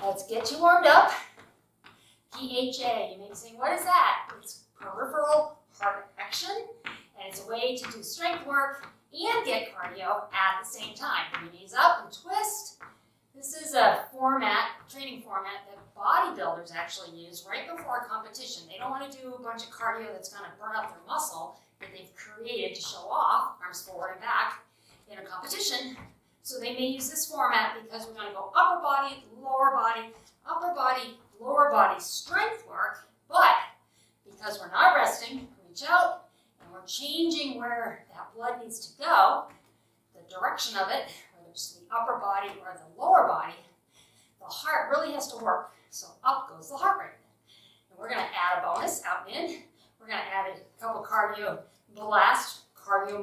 Let's get you warmed up. PHA, you may be saying, what is that? It's peripheral heart action, and it's a way to do strength work and get cardio at the same time. Bring your knees up and twist. This is a training format that bodybuilders actually use right before a competition. They don't want to do a bunch of cardio that's going to burn up their muscle that they've created to show off, arms forward and back, in a competition. So they may use this format because we're going to go upper body, lower body strength work, but because we're not resting, reach out, and we're changing where that blood needs to go, the direction of it, whether it's the upper body or the lower body, the heart really has to work. So up goes the heart rate. And we're going to add a bonus out and in. We're going to add a couple cardio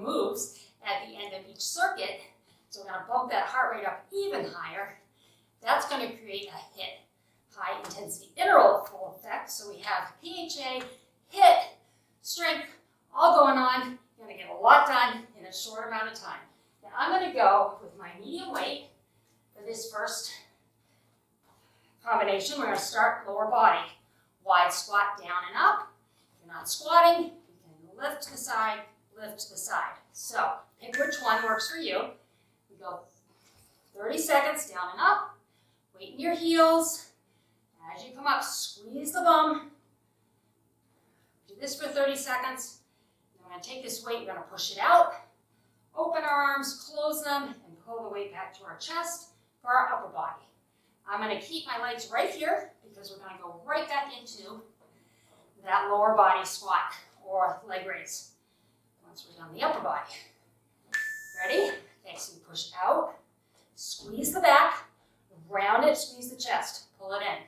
moves at the end of each circuit. So we're going to bump that heart rate up even higher. That's going to create a HIIT, high intensity interval full effect. So we have PHA, HIIT, strength, all going on. You're going to get a lot done in a short amount of time. Now I'm going to go with my medium weight for this first combination. We're going to start lower body. Wide squat down and up. If you're not squatting, you can lift to the side, lift to the side. So pick which one works for you. We go 30 seconds down and up. Weight in your heels. As you come up, squeeze the bum. Do this for 30 seconds. We're going to take this weight, we're going to push it out. Open our arms, close them, and pull the weight back to our chest for our upper body. I'm going to keep my legs right here because we're going to go right back into that lower body squat or leg raise once we're done the upper body. Ready? Okay, so you push out, squeeze the back, round it, squeeze the chest, pull it in.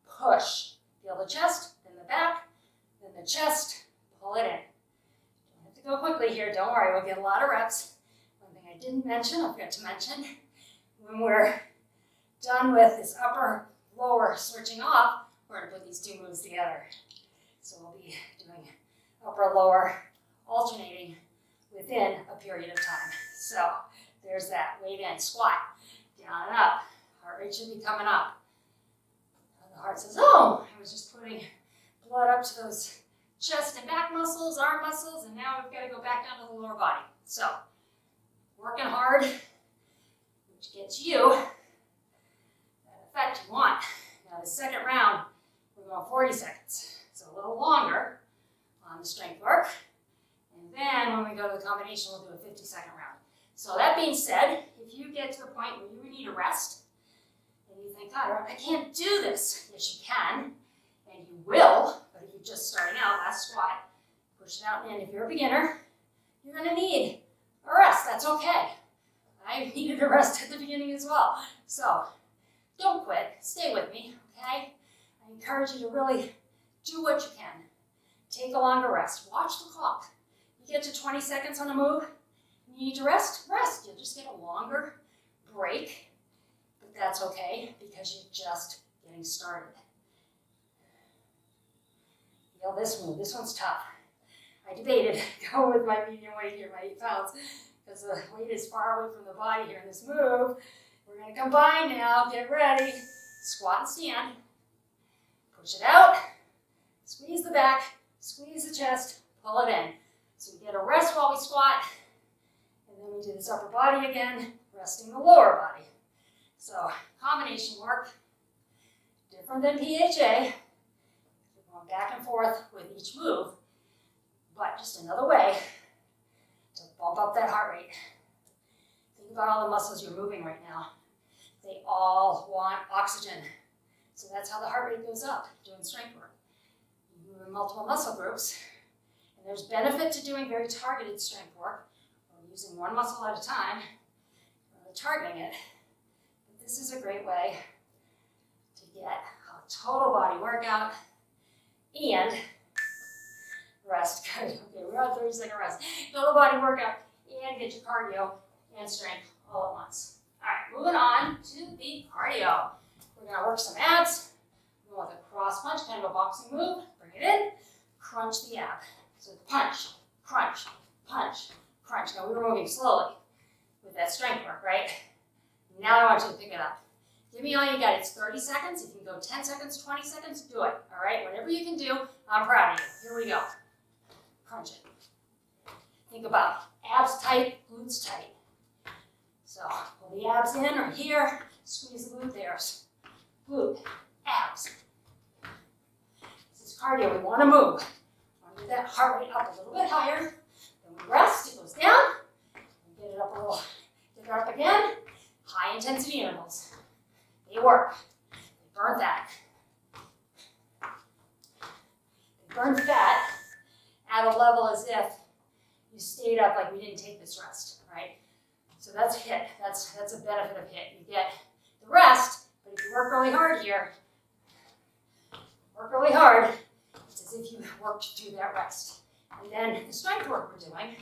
Push, feel the chest, then the back, then the chest, pull it in. Don't have to go quickly here, don't worry, we'll get a lot of reps. One thing I didn't mention, I forgot to mention, when we're done with this upper, lower switching off, we're going to put these two moves together. So we'll be doing upper, lower, alternating within a period of time. So there's that, weight in, squat, down and up. Heart rate should be coming up. The heart says, oh, I was just putting blood up to those chest and back muscles, arm muscles, and now we've got to go back down to the lower body. So, working hard, which gets you that effect you want. Now the second round, we're going 40 seconds. So a little longer on the strength work. And then when we go to the combination, we'll do a 50-second round. So that being said, if you get to the point where you need a rest, and you think, God, I can't do this. Yes, you can, and you will, but if you're just starting out, last squat, push it out and in. If you're a beginner, you're going to need a rest. That's okay. I needed a rest at the beginning as well. So don't quit. Stay with me, okay? I encourage you to really do what you can. Take a longer rest. Watch the clock. You get to 20 seconds on a move, and you need to rest, rest. You'll just get a longer break. But that's okay because you're just getting started. Feel this move. This one's tough. I debated going with my medium weight here, my 8 pounds, because the weight is far away from the body here in this move. We're going to combine now. Get ready. Squat and stand. Push it out. Squeeze the back. Squeeze the chest. Pull it in. So we get a rest while we squat. And then we do this upper body again, resting the lower body. So combination work, different than PHA. We're going back and forth with each move, but just another way to bump up that heart rate. Think about all the muscles you're moving right now. They all want oxygen. So that's how the heart rate goes up, doing strength work. You move in multiple muscle groups, and there's benefit to doing very targeted strength work, or using one muscle at a time, or targeting it. This is a great way to get a total body workout and rest. Good. Okay, we're on 30-second rest. Total body workout and get your cardio and strength all at once. All right, moving on to the cardio. We're going to work some abs. We're going with a cross punch, kind of a boxing move. Bring it in, crunch the ab. So punch, crunch, punch, crunch. Now we were moving slowly with that strength work, right? Now I want you to pick it up. Give me all you got. It's 30 seconds. If you can go 10 seconds, 20 seconds, do it. All right? Whatever you can do, I'm proud of you. Here we go. Crunch it. Think about abs tight, glutes tight. So pull the abs in or here. Squeeze the glute there. Glute, abs. This is cardio. We want to move. We want to get that heart rate up a little bit higher. Then we rest. It goes down. We get it up a little. Get it up again. High intensity intervals. They work. They burn fat. They burn fat at a level as if you stayed up like we didn't take this rest, right? So that's HIIT. That's a benefit of HIIT. You get the rest, but if you work really hard here, it's as if you worked through that rest. And then the strength work we're doing,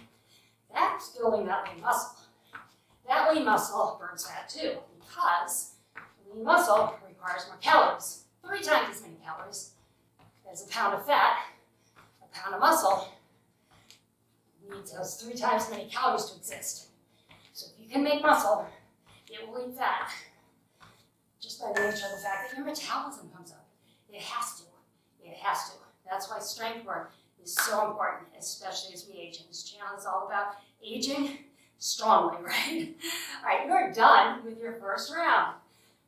that's building that lean muscle. That lean muscle burns fat too, because lean muscle requires more calories, 3 times as many calories as a pound of fat. A pound of muscle needs those 3 times as many calories to exist. So if you can make muscle, it will eat fat just by the nature of the fact that your metabolism comes up. It has to. It has to. That's why strength work is so important, especially as we age. And this channel is all about aging strongly, right? All right, you're done with your first round.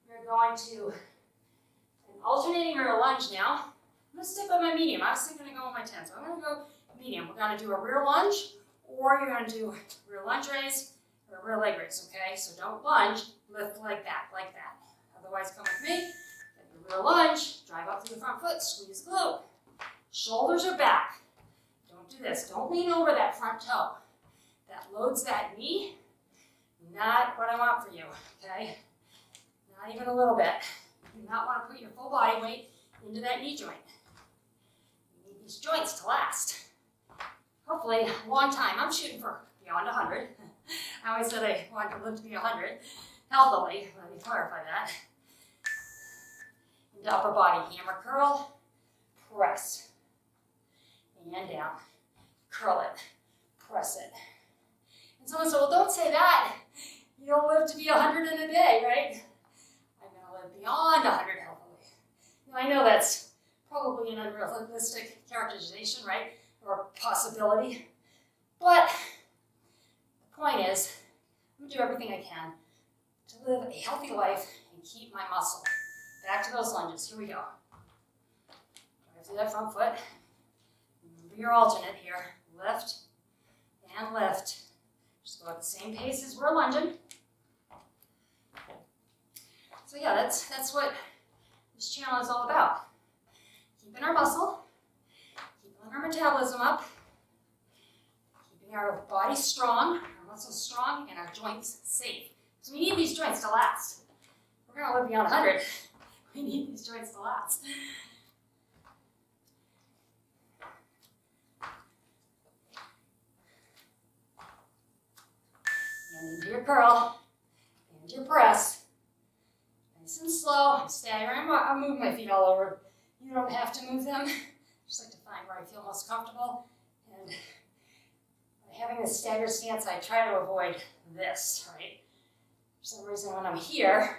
We're going to an alternating rear lunge now. I'm going to stick with my medium. I was thinking to go with my 10, so I'm going to go medium. We're going to do a rear lunge, or you're going to do rear lunge raise or rear leg raise, okay? So don't lunge, lift like that, Otherwise, come with me. Get the rear lunge, drive up through the front foot, squeeze the glute. Shoulders are back. Don't do this. Don't lean over that front toe. That loads that knee. Not what I want for you, okay? Not even a little bit. You do not want to put your full body weight into that knee joint. You need these joints to last. Hopefully, a long time. I'm shooting for beyond 100. I always said I wanted to live to be 100 healthily. Let me clarify that. Into upper body, hammer curl, press, and down. Curl it, press it. And someone said, well, don't say that. You'll live to be 100 in a day, right? I'm going to live beyond 100 healthily. Now, I know that's probably an unrealistic characterization, right? Or possibility. But the point is, I'm going to do everything I can to live a healthy life and keep my muscle. Back to those lunges. Here we go. Drive through that front foot. Remember your alternate here. Lift and lift. Just go at the same pace as we're lunging. So yeah, that's what this channel is all about. Keeping our muscle, keeping our metabolism up, keeping our body strong, our muscles strong, and our joints safe. So we need these joints to last. We're going to live beyond 100. We need these joints to last. And into your curl, and your press. Nice and slow. I'm staggering. I'm moving my feet all over. You don't have to move them. I just like to find where I feel most comfortable. And by having this staggered stance, I try to avoid this, right? For some reason, when I'm here,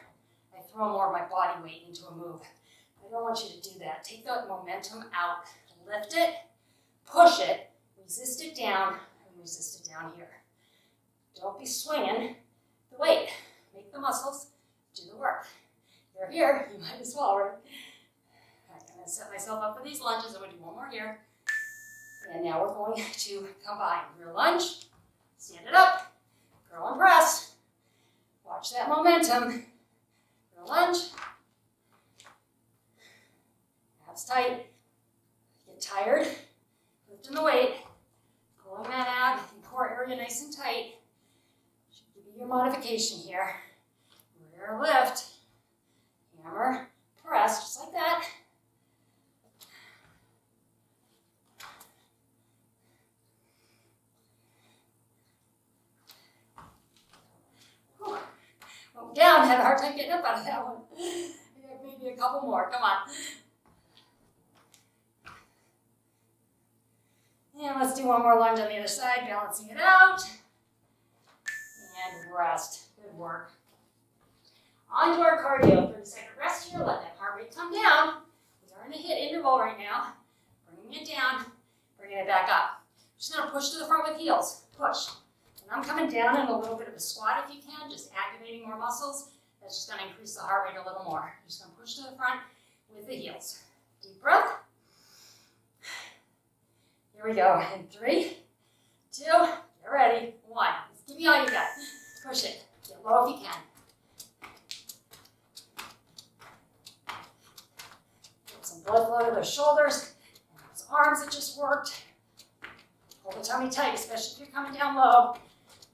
I throw more of my body weight into a move. I don't want you to do that. Take that momentum out. Lift it, push it, resist it down, and resist it down here. Don't be swinging the weight. Make the muscles do the work. You're here, you might as well, right? I'm going to set myself up for these lunges. I'm going to do one more here. And now we're going to combine rear lunge, stand it up, curl and press. Watch that momentum. Rear lunge. Abs tight. Get tired. Lifting the weight. Pulling that ab and core area nice and tight. Should give you your modification here. Rear lift. Hammer. Press, just like that. Went down, had a hard time getting up out of that one. Maybe a couple more, come on. And let's do one more lunge on the other side, balancing it out. And rest, good work. onto our cardio. 30-second rest here. Let that heart rate come down. We are in a HIIT interval right now. Bringing it down, bringing it back up. Just going to push to the front with heels. Push. And I'm coming down in a little bit of a squat if you can, just activating more muscles. That's just going to increase the heart rate a little more. Just going to push to the front with the heels. Deep breath. Here we go. In 3, 2, get ready. 1. Give me all you got. Push it. Get low if you can. Get some blood flow to those shoulders and those arms that just worked. Hold the tummy tight, especially if you're coming down low.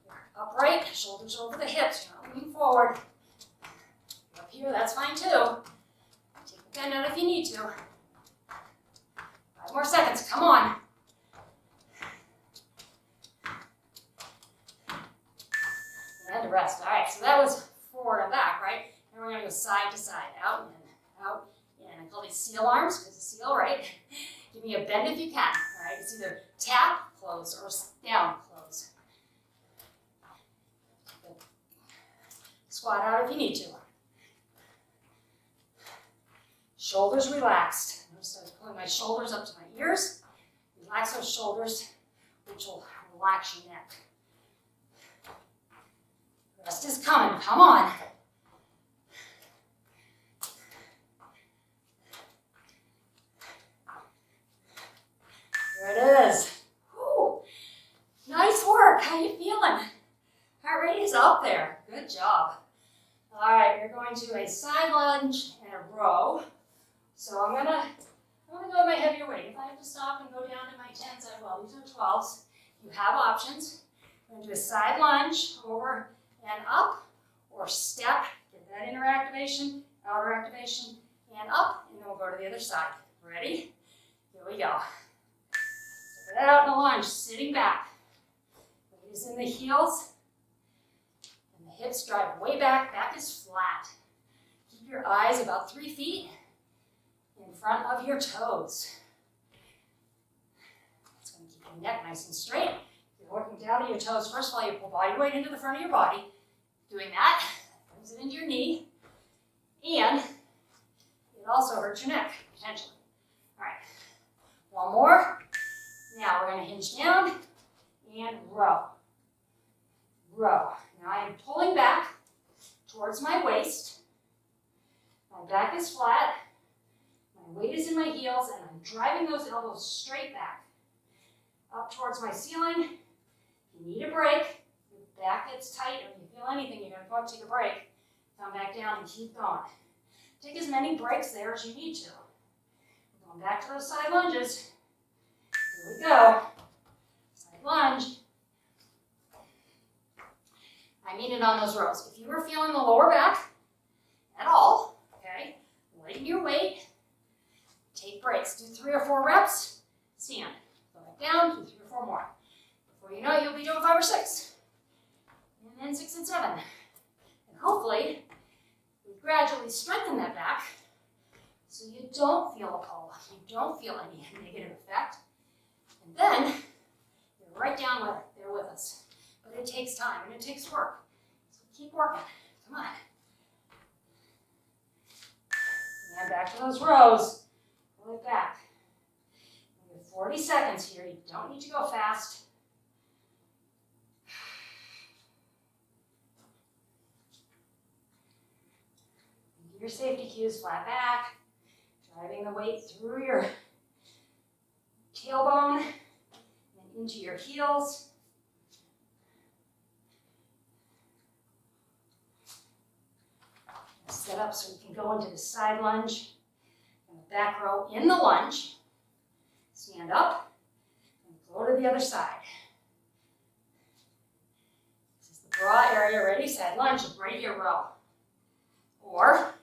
You're upright, shoulders over the hips. You're not leaning forward. You're up here, that's fine too. Take the bend out if you need to. 5 more seconds. Come on. And rest. All right, so that was forward and back, right? Now we're going to go side to side, out and in, out, in. I call these seal arms because it's seal, right? Give me a bend if you can, all right? It's either tap, close, or down, close. Squat out if you need to. Shoulders relaxed. Notice I was pulling my shoulders up to my ears. Relax those shoulders, which will relax your neck. Rest is coming. Come on. There it is. Whew. Nice work. How you feeling? Heart rate is up there. Good job. All right, you're going to a side lunge and a row. So I'm gonna go with my heavier weight. If I have to stop and go down to my 10s, I will. These are 12s. You have options. We're going to do a side lunge over and up, or step, get that inner activation, outer activation, and up, and then we'll go to the other side. Ready? Here we go. Step it out in a lunge, sitting back. Weight is in the heels, and the hips drive way back. Back is flat. Keep your eyes about 3 feet in front of your toes. It's going to keep your neck nice and straight. You're working down to your toes. First of all, you pull body weight into the front of your body. Doing that brings it into your knee, and it also hurts your neck, potentially. All right, one more. Now we're going to hinge down and row. Row. Now I am pulling back towards my waist. My back is flat. My weight is in my heels, and I'm driving those elbows straight back. Up towards my ceiling. If you need a break, your back gets tight, or you feel anything, you're going to go up, take a break, come back down, and keep going. Take as many breaks there as you need to. We're going back to those side lunges. Here we go. Side lunge. I mean it on those rows. If you are feeling the lower back at all, okay, lighten your weight. Take breaks. Do 3 or 4 reps. Stand. Go back down. Do 3 or 4 more. Before you know it, you'll be doing 5 or 6. And then 6 and 7. And hopefully, we gradually strengthen that back so you don't feel a pull. You don't feel any negative effect. And then, you're right down there with us. But it takes time and it takes work. So keep working. Come on. And back to those rows. Pull it back. We have 40 seconds here. You don't need to go fast. Your safety cues, flat back, driving the weight through your tailbone and into your heels. Set up so you can go into the side lunge and the back row in the lunge. Stand up and go to the other side. This is the bra area. Ready? Side lunge, right here, row. Or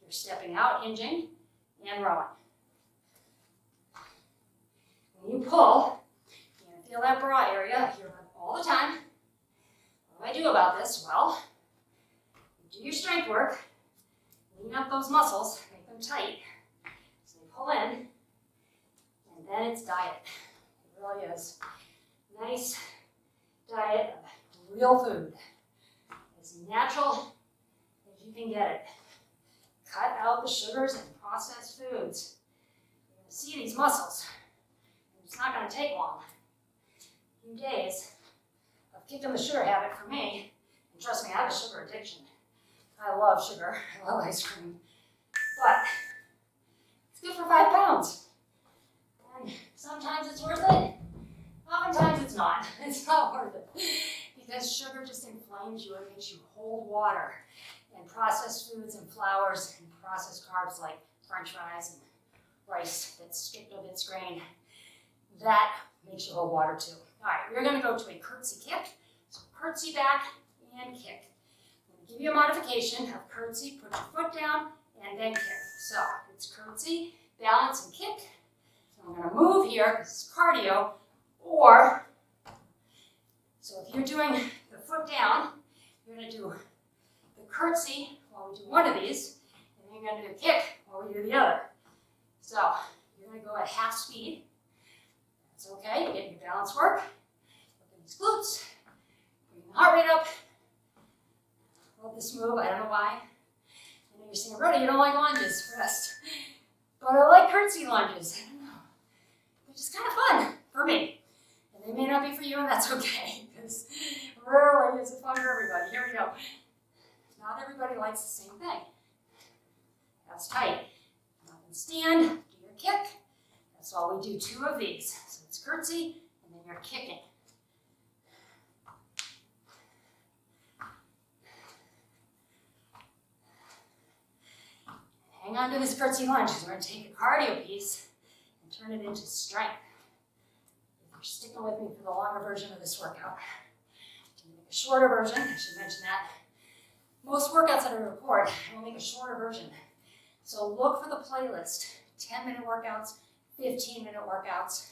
you're stepping out, hinging, and rowing. When you pull, you're going to feel that bra area here all the time. What do I do about this? Well, you do your strength work, lean up those muscles, make them tight, so they pull in, and then it's diet. It really is. Nice diet of real food. As natural as you can get it. Cut out the sugars and processed foods. You're going to see these muscles. It's not going to take long. A few days of kicking the sugar habit for me, and trust me, I have a sugar addiction. I love sugar. I love ice cream. But it's good for 5 pounds. And sometimes it's worth it. Oftentimes it's not. It's not worth it. Because sugar just inflames you. It makes you hold water. And processed foods and flours and processed carbs like French fries and rice that's stripped of its grain, that makes you hold water too. All right, we're going to go to a curtsy kick. So curtsy back and kick. I'm going to give you a modification of curtsy. Put your foot down and then kick. So it's curtsy, balance, and kick. So I'm going to move here. This is cardio. Or, so if you're doing the foot down, you're going to do the curtsy while we do one of these, and then you're going to do a kick while we do the other. So you're going to go at half speed. That's okay. You're getting your balance work. Look at these glutes. Bring the heart rate up. Love this move. I don't know why. I know you're saying, Rhoda, you don't like lunges. Rest. But I like curtsy lunges. I don't know. They're just kind of fun for me. And they may not be for you, and that's okay. Because rarely is it fun for everybody. Here we go. Not everybody likes the same thing. That's tight. Up and stand. Do your kick. That's all we do 2 of these. So it's curtsy, and then you're kicking. Hang on to this curtsy lunge, because we're going to take a cardio piece and turn it into strength. If you're sticking with me for the longer version of this workout, I'm going to make a shorter version. I should mention that. Most workouts that I record, I will make a shorter version. So look for the playlist. 10-minute workouts, 15-minute workouts,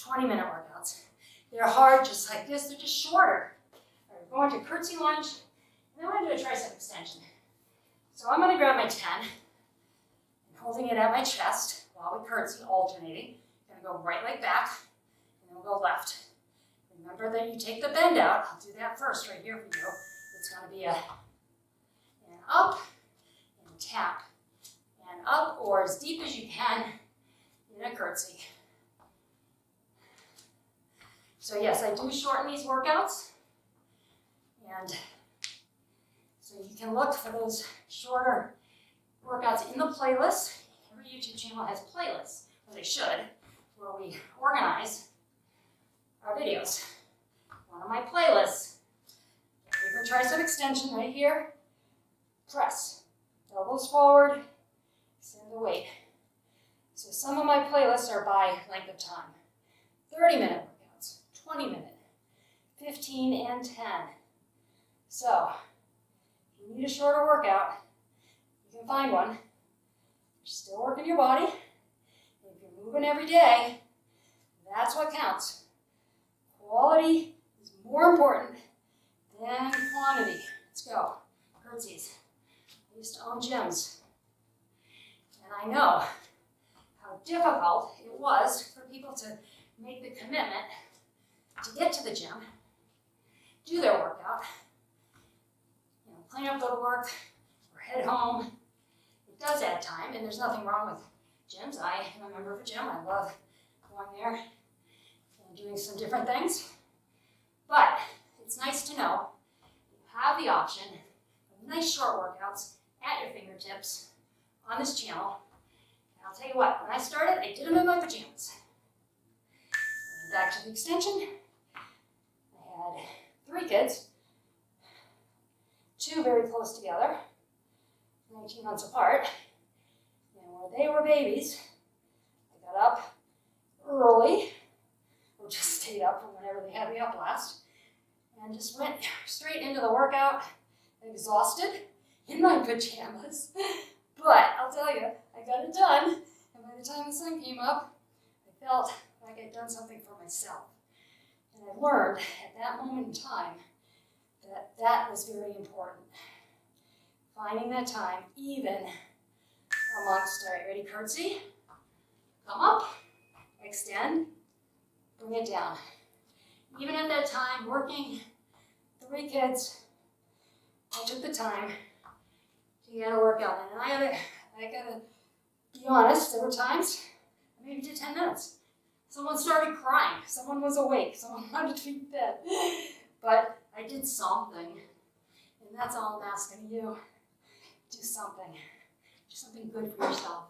20-minute workouts. They're hard just like this. They're just shorter. All right, we're going to curtsy lunge, and then we're going to do a tricep extension. So I'm going to grab my 10 and holding it at my chest while we curtsy, alternating. I'm going to go right leg back, and then we'll go left. Remember that you take the bend out. I'll do that first right here for you. It's going to be an up and tap. And up or as deep as you can in a curtsy. So yes, I do shorten these workouts. And so you can look for those shorter workouts in the playlist. Every YouTube channel has playlists, or they should, where we organize our videos. One of my playlists, for tricep extension right here, press, elbows forward, extend the weight. So some of my playlists are by length of time. 30-minute workouts, 20-minute, 15 and 10. So if you need a shorter workout, you can find one. You're still working your body. And if you're moving every day, that's what counts. Quality is more important than quantity. Let's go. Curtsies. I used to own gyms. And I know how difficult it was for people to make the commitment to get to the gym, do their workout, clean up, go to work, or head home. It does add time, and there's nothing wrong with gyms. I am a member of a gym. I love going there and doing some different things. But it's nice to know you have the option of nice short workouts at your fingertips on this channel. And I'll tell you what, when I started, I did them in my pajamas. And back to the extension. I had 3 kids, 2 very close together, 19 months apart. And when they were babies, I got up early, or just stayed up from whenever they had me up last, and just went straight into the workout, exhausted, in my pajamas. But I'll tell you, I got it done, and by the time the sun came up, I felt like I'd done something for myself. And I learned at that moment in time that that was very important. Finding that time, even amongst, all right, ready, curtsy, come up, extend, bring it down. Even at that time, working 3 kids, I took the time to get a workout in. And I gotta be honest, there were times I maybe did 10 minutes. Someone started crying. Someone was awake. Someone wanted to be in bed. But I did something. And that's all I'm asking you. Do something. Do something good for yourself.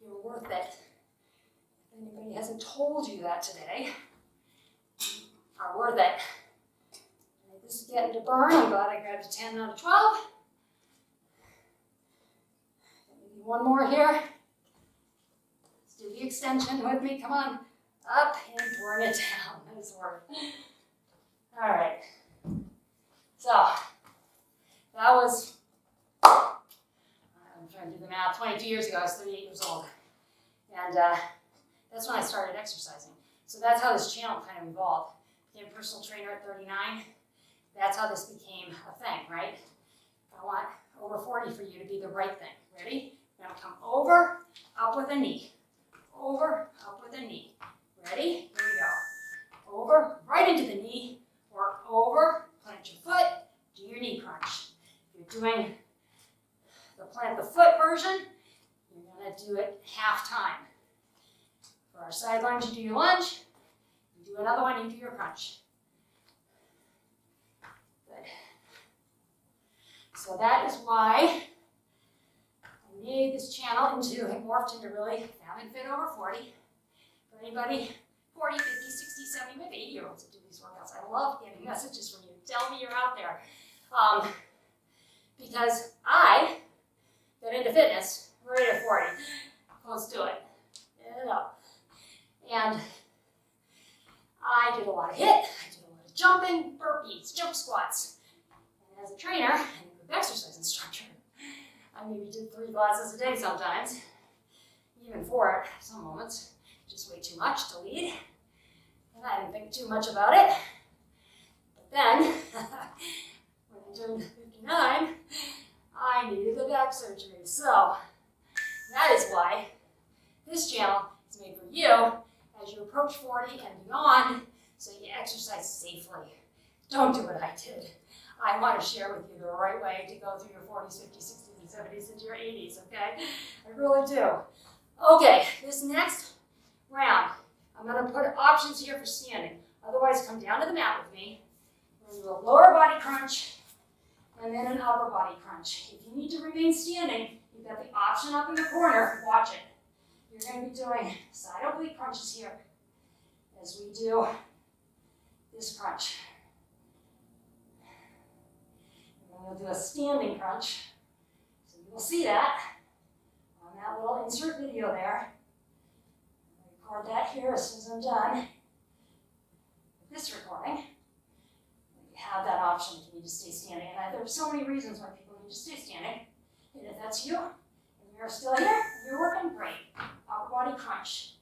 You're worth it. If anybody hasn't told you that today, you are worth it. This is getting to burn. I'm glad I grabbed a 10 out of 12. Maybe one more here. Let's do the extension with me. Come on. Up and bring it down. Nice work. All right. So, that was, I'm trying to do the math, 22 years ago. I was 38 years old. And that's when I started exercising. So that's how this channel kind of evolved. Became a personal trainer at 39. That's how this became a thing, right? I want over 40 for you to be the right thing. Ready? Now come over, up with a knee. Over, up with a knee. Ready? Here we go. Over, right into the knee, or over, plant your foot, do your knee crunch. If you're doing the plant the foot version, you're going to do it half time. For our side lunge, you do your lunge. You do another one, you do your crunch. Good. So that is why I made this channel it morphed into really Fat and Fit over 40. For anybody 40, 50, 60, 70, maybe 80-year-olds that do these workouts. I love getting messages from you. Tell me you're out there. Because I got into fitness right at 40. Close to it. Get it up. And I did a lot of HIIT. I did a lot of jumping, burpees, jump squats. And as a trainer and a group exercise instructor, I maybe did 3 classes a day sometimes. Even 4 at some moments. Just way too much to lead. And I didn't think too much about it. But then, when I turned 59, I needed the back surgery. So, that is why this channel is made for you as you approach 40 and beyond, so you exercise safely. Don't do what I did. I want to share with you the right way to go through your 40s, 50s, 60s, and 70s into your 80s, okay? I really do. Okay, this next round, I'm going to put options here for standing. Otherwise, come down to the mat with me. We're going to do a lower body crunch and then an upper body crunch. If you need to remain standing, you've got the option up in the corner. Watch it. You're going to be doing side oblique crunches here as we do this crunch. And then we'll do a standing crunch. So you will see that on that little insert video there. I'll record that here as soon as I'm done with this recording. You have that option if you need to stay standing. And there are so many reasons why people need to stay standing. And if that's you, and you're still here, you're working great. Upper body crunch.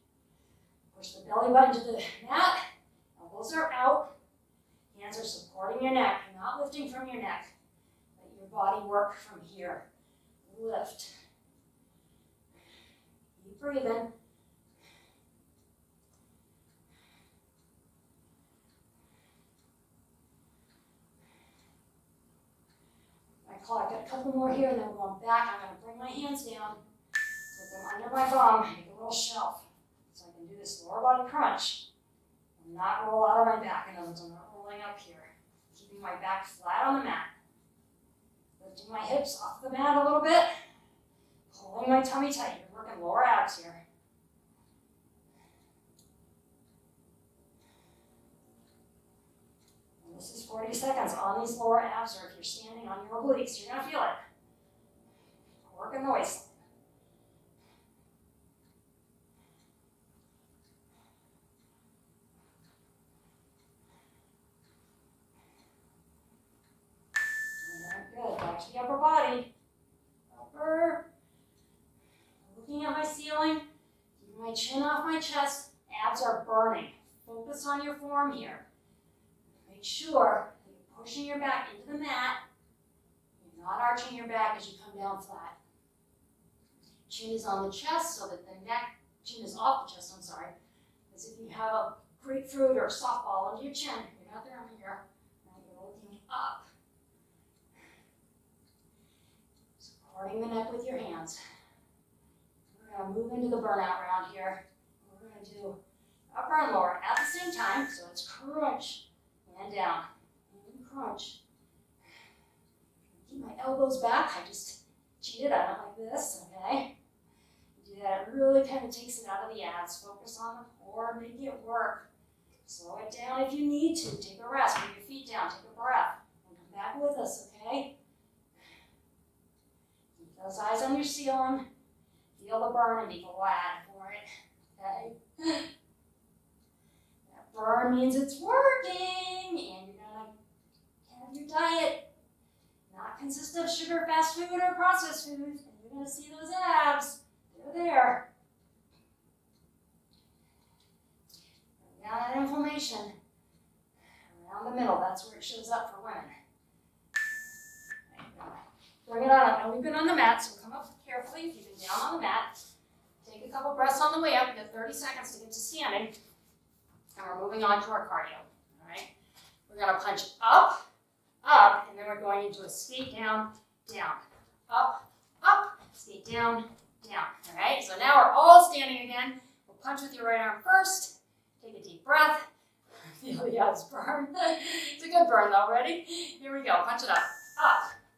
Push the belly button to the mat. Elbows are out. Hands are supporting your neck. You're not lifting from your neck. Let your body work from here. Lift. Keep breathing. Clock. Got a couple more here, and then we're going back. I'm going to bring my hands down, put them under my bum, make a little shelf, so I can do this lower body crunch and not roll out of my back. In other words, I'm not rolling up here. Keeping my back flat on the mat. Lifting my hips off the mat a little bit. Pulling my tummy tight. You're working lower abs here. This is 40 seconds on these lower abs, or if you're standing on your obliques, you're going to feel it. Working the waistline. Good. Back to the upper body. Upper. Looking at my ceiling. Keeping my chin off my chest. Abs are burning. Focus on your form here. Make sure that you're pushing your back into the mat. You're not arching your back as you come down flat. Chin is on the chest so that the neck, chin is off the chest, I'm sorry. As if you have a grapefruit or a softball under your chin. You're not there, I'm here. Now you're looking up. hands. We're going to move into the burnout round here. We're going to do upper and lower at the same time. So it's crunch and down and crunch. Keep my elbows back. I just cheated. I don't like this. Okay. Do that. It really kind of takes it out of the abs. Focus on the core. Make it work. Slow it down if you need to. Take a rest. Put your feet down. Take a breath. And come back with us. Okay. Keep those eyes on your ceiling. Feel the burn and be glad for it. Okay. That burn means it's working, and you're gonna have your diet not consist of sugar, fast food, or processed food, and you're gonna see those abs. They're there. Bring down that inflammation around the middle. That's where it shows up for women. Bring it on up. Now we've been on the mat, so come up carefully. If you've been down on the mat, take a couple breaths on the way up. You got 30 seconds to get to standing. And we're moving on to our cardio. All right. We're going to punch up, up, and then we're going into a skate down, down, up, up, skate down, down. All right. So now we're all standing again. We'll punch with your right arm first. Take a deep breath. Feel the abs burn. It's a good burn though. Ready? Here we go. Punch it up,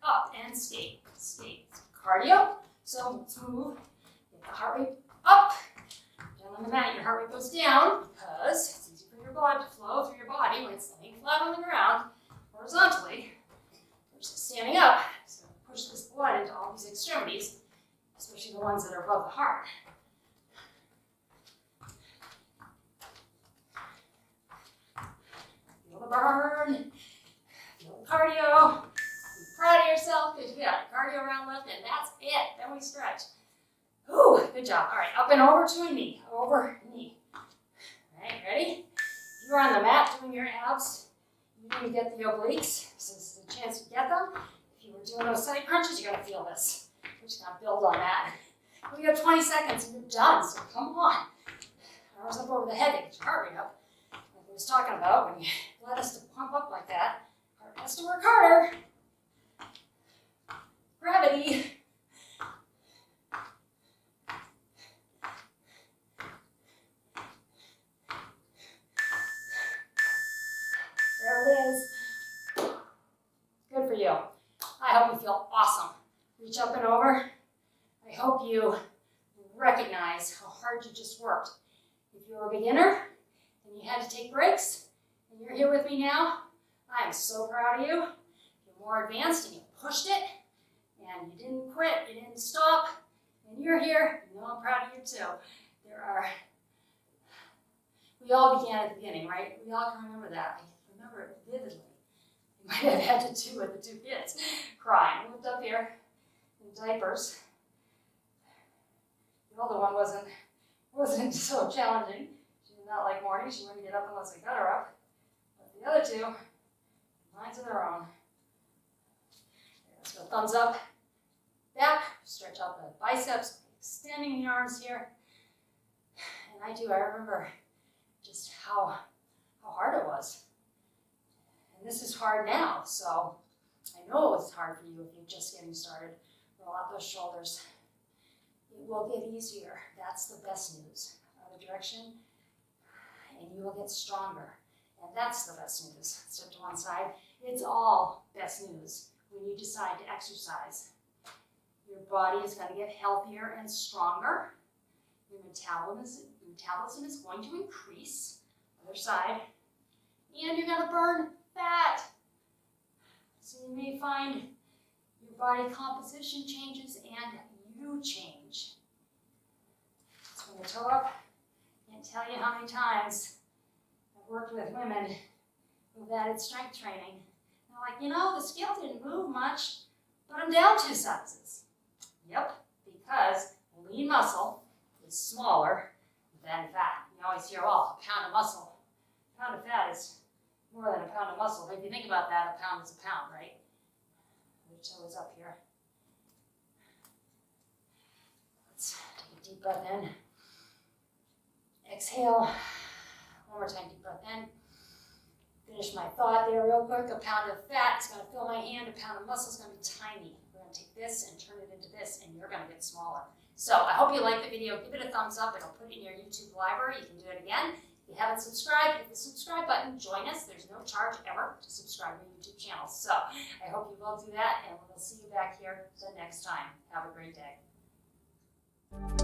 up, and skate, skate. Cardio. So let's move. Get the heart rate up. Down on the mat, your heart rate goes down because it's easy for your blood to flow through your body when it's laying flat on the ground horizontally versus standing up. So push this blood into all these extremities, especially the ones that are above the heart. Feel the burn. Feel the cardio. Proud of yourself because you got a cardio round left, and that's it. Then we stretch. Ooh, good job. All right, up and over to a knee. Over, knee. All right, ready? If you're on the mat doing your abs, you didn't get the obliques, so this is a chance to get them. If you were doing those side crunches, you're going to feel this. We're just going to build on that. We got 20 seconds and you're done, so come on. Arms up over the head to get your heart rate up. Like I was talking about, when you let us to pump up like that, heart has to work harder. Gravity. There it is. Good for you. I hope you feel awesome. Reach up and over. I hope you recognize how hard you just worked. If you're a beginner and you had to take breaks and you're here with me now, I am so proud of you. You're more advanced and you pushed it. And you didn't quit, you didn't stop, and you're here. You know I'm proud of you too. We all began at the beginning, right? We all can remember that. I remember it vividly. You might have had to do with the two kids crying. I lived up here in diapers. The older one wasn't so challenging. She did not like morning. She wouldn't get up unless I got her up. But the other two, minds of their own. Let's go thumbs up. Back, stretch out the biceps, extending the arms here. And I remember just how hard it was. And this is hard now, so I know it's hard for you if you're just getting started. Roll out those shoulders. It will get easier. That's the best news. Other direction, and you will get stronger. And that's the best news. Step to one side. It's all best news when you decide to exercise. Your body is going to get healthier and stronger. Your metabolism is going to increase. Other side. And you're going to burn fat. So you may find your body composition changes and you change. Swing the toe up. Can't tell you how many times I've worked with women who've added strength training. They're like, the scale didn't move much, but I'm down 2 sizes. Yep, because lean muscle is smaller than fat. You always hear, a pound of muscle. A pound of fat is more than a pound of muscle. If you think about that, a pound is a pound, right? Your toe is up here. Let's take a deep breath in. Exhale. One more time, deep breath in. Finish my thought there real quick. A pound of fat is going to fill my hand. A pound of muscle is going to be tiny. We're going to take this and turn it into this, and you're going to get smaller. So I hope you liked the video. Give it a thumbs up. It'll put it in your YouTube library. You can do it again. If you haven't subscribed, hit the subscribe button. Join us. There's no charge ever to subscribe to YouTube channels. So I hope you will do that, and we'll see you back here the next time. Have a great day.